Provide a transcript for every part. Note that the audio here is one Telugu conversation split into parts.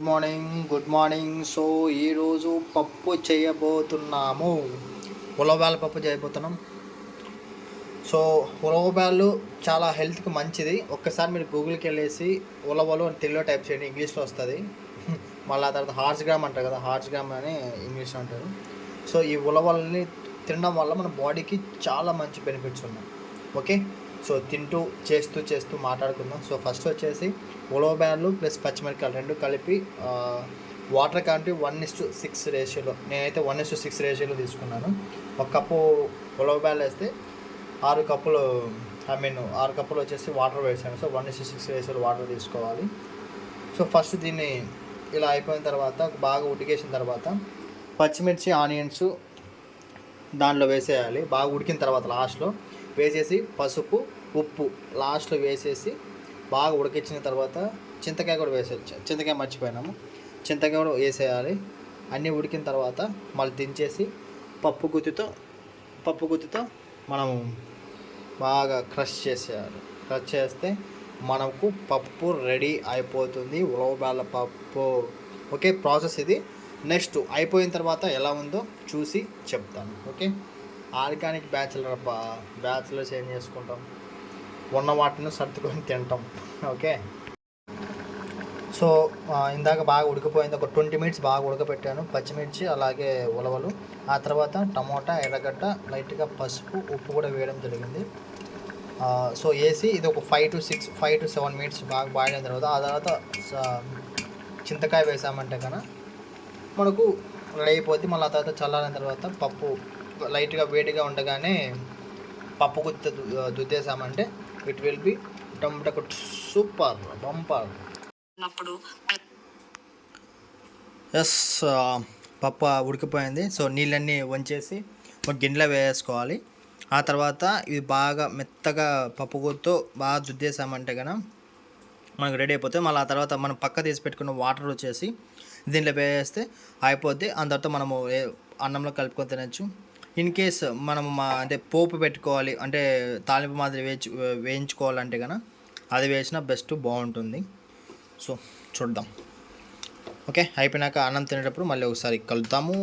Good morning. సో ఈరోజు పప్పు చేయబోతున్నాము. ఉలవల పప్పు చేయబోతున్నాం. సో ఉలవలు చాలా హెల్త్కి మంచిది. ఒక్కసారి మీరు గూగుల్కి వెళ్ళేసి ఉలవలు అని తెలుగులో టైప్ చేయండి, ఇంగ్లీష్లో వస్తుంది. మళ్ళీ ఆ తర్వాత హార్స్ గ్రామ్ అంటారు కదా, హార్స్ గ్రామ్ అని ఇంగ్లీష్లో అంటారు. సో ఈ ఉలవల్ని తినడం వల్ల మన బాడీకి చాలా మంచి బెనిఫిట్స్ ఉన్నాయి. ఓకే, సో తింటూ చేస్తూ మాట్లాడుకుందాం. సో ఫస్ట్ వచ్చేసి ఉలవలు ప్లస్ పచ్చిమిరపకాయలు రెండు కలిపి వాటర్ క్వాంటిటీ 1:6 రేషియోలో, నేనైతే 1:6 రేషియోలో తీసుకున్నాను. ఒక కప్పు ఉలవలు వేస్తే 6 కప్పులు 6 కప్పులు వచ్చేసి వాటర్ వేసాను. సో 1:6 రేషియోలో వాటర్ తీసుకోవాలి. సో ఫస్ట్ దీన్ని ఇలా అయిపోయిన తర్వాత బాగా ఉడికేసిన తర్వాత పచ్చిమిర్చి ఆనియన్స్ దాంట్లో వేసేయాలి. బాగా ఉడికిన తర్వాత లాస్ట్లో వేసేసి పసుపు ఉప్పు లాస్ట్లో వేసేసి బాగా ఉడికించిన తర్వాత చింతకాయ కూడా వేసేయచ్చు. చింతకాయ మర్చిపోయినాము, చింతకాయ కూడా వేసేయాలి. అన్నీ ఉడికిన తర్వాత మళ్ళీ దించేసి పప్పు గుత్తితో మనము బాగా క్రష్ చేసేయాలి. క్రష్ చేస్తే మనకు పప్పు రెడీ అయిపోతుంది, ఉలవల పప్పు. ఓకే, ప్రాసెస్ ఇది. నెక్స్ట్ అయిపోయిన తర్వాత ఎలా ఉందో చూసి చెప్తాను. ఓకే, ఆర్గానిక్ బ్యాచులర్స్ ఏం చేసుకుంటాం, ఉన్న వాటిని సర్దుకొని తింటాం. ఓకే, సో ఇందాక బాగా ఉడికిపోయింది. ఒక 20 మినిట్స్ బాగా ఉడకపెట్టాను పచ్చిమిర్చి అలాగే ఉలవలు. ఆ తర్వాత టమోటా, ఎర్రగడ్డ, లైట్గా పసుపు ఉప్పు కూడా వేయడం జరిగింది. సో వేసి ఇది ఒక 5 to 7 మినిట్స్ బాగా బాయిల్ అయిన తర్వాత ఆ తర్వాత చింతకాయ వేసామంటే కన్నా మనకు రెడీ అయిపోద్ది. మళ్ళీ ఆ తర్వాత చల్లారిన తర్వాత పప్పు లైట్గా వేడిగా ఉండగానే పప్పు గుత్తి దుద్దేసామంటే it will be tomato super bumper. Yes, పప్పు ఉడికిపోయింది. సో నీళ్ళన్నీ వంచేసి ఒక గిన్నెలో వేసుకోవాలి. ఆ తర్వాత ఇది బాగా మెత్తగా పప్పు గుత్తితో బాగా దుద్దేసామంటే కనుక మనకు రెడీ అయిపోతుంది. మళ్ళీ ఆ తర్వాత మనం పక్క తీసి పెట్టుకున్న వాటర్ వచ్చేసి దీంట్లో వేస్తే అయిపోద్ది. ఆ తర్వాత మనము అన్నంలో కలుపుకొని తినచ్చు. ఇన్ కేస్ మనము అంటే పోపు పెట్టుకోవాలి అంటే తాలింపు మాదిరి వేయించుకోవాలంటే కనుక అది వేసినా బెస్ట్, బాగుంటుంది. సో చూద్దాం. ఓకే, అయిపోయినాక అన్నం తినేటప్పుడు మళ్ళీ ఒకసారి కలుపుతాము.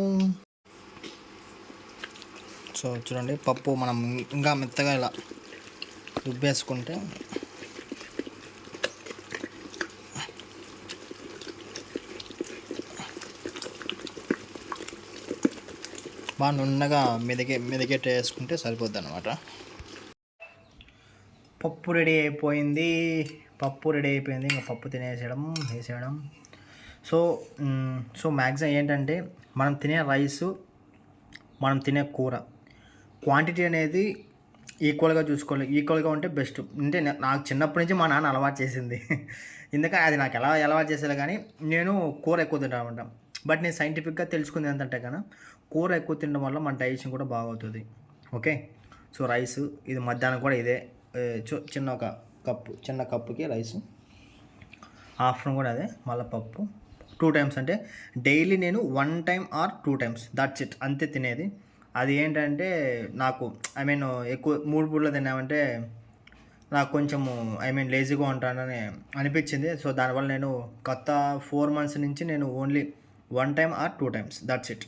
సో చూడండి, పప్పు మనం ఇంకా మెత్తగా ఇలా రుబ్బేసుకుంటే బాగా నున్నగా మెదిగేట వేసుకుంటే సరిపోద్ది అనమాట. పప్పు రెడీ అయిపోయింది. ఇంకా పప్పు వేసేయడం. సో మ్యాక్సిమం ఏంటంటే మనం తినే రైసు, మనం తినే కూర క్వాంటిటీ అనేది ఈక్వల్గా చూసుకోవాలి. ఈక్వల్గా ఉంటే బెస్ట్. అంటే నాకు చిన్నప్పటి నుంచి మా నాన్న అలవాటు చేసింది. ఎందుకంటే అది నాకు ఎలా అలవాటు చేసేది, కానీ నేను కూర ఎక్కువ తింటాను అనమాట. బట్ నేను సైంటిఫిక్గా తెలుసుకుంది ఏంటంటే కన్నా కూర ఎక్కువ తినడం వల్ల మన డైజెషన్ కూడా బాగవుతుంది. ఓకే, సో రైస్ ఇది మధ్యాహ్నం కూడా ఇదే చిన్న కప్పుకి రైసు, ఆఫ్టర్నూన్ కూడా అదే. మళ్ళీ పప్పు 2 టైమ్స్, అంటే డైలీ నేను 1 time or 2 times, that's it, అంతే తినేది. అది ఏంటంటే నాకు ఎక్కువ 3 పూటలు తిన్నామంటే నాకు కొంచెము లేజీగా ఉంటానని అనిపించింది. సో దానివల్ల నేను గత 4 మంత్స్ నుంచి నేను only 1 time or 2 times, that's it,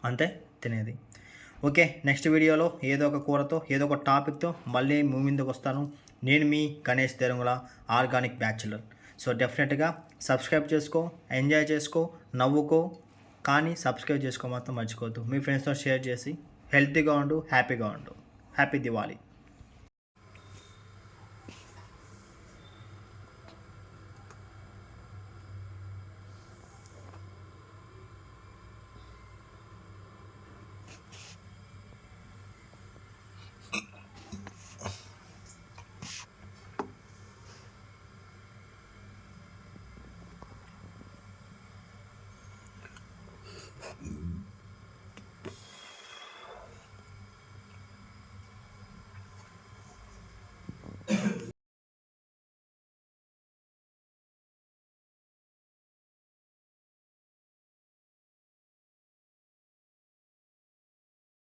అంతే తినేది. ఓకే, నెక్స్ట్ వీడియోలో ఏదో ఒక కూరతో ఏదో ఒక టాపిక్తో మళ్ళీ ముందుకు వస్తాను. నేను మీ గణేష్ తెరంగుల, ఆర్గానిక్ బ్యాచులర్. సో డెఫినెట్గా సబ్స్క్రైబ్ చేసుకో, ఎంజాయ్ చేసుకో, నవ్వుకో, కానీ సబ్స్క్రైబ్ చేసుకో మాత్రం మర్చిపోవద్దు. మీ ఫ్రెండ్స్తో షేర్ చేసి హెల్తీగా ఉండు, హ్యాపీగా ఉండు. హ్యాపీ దివాళీ.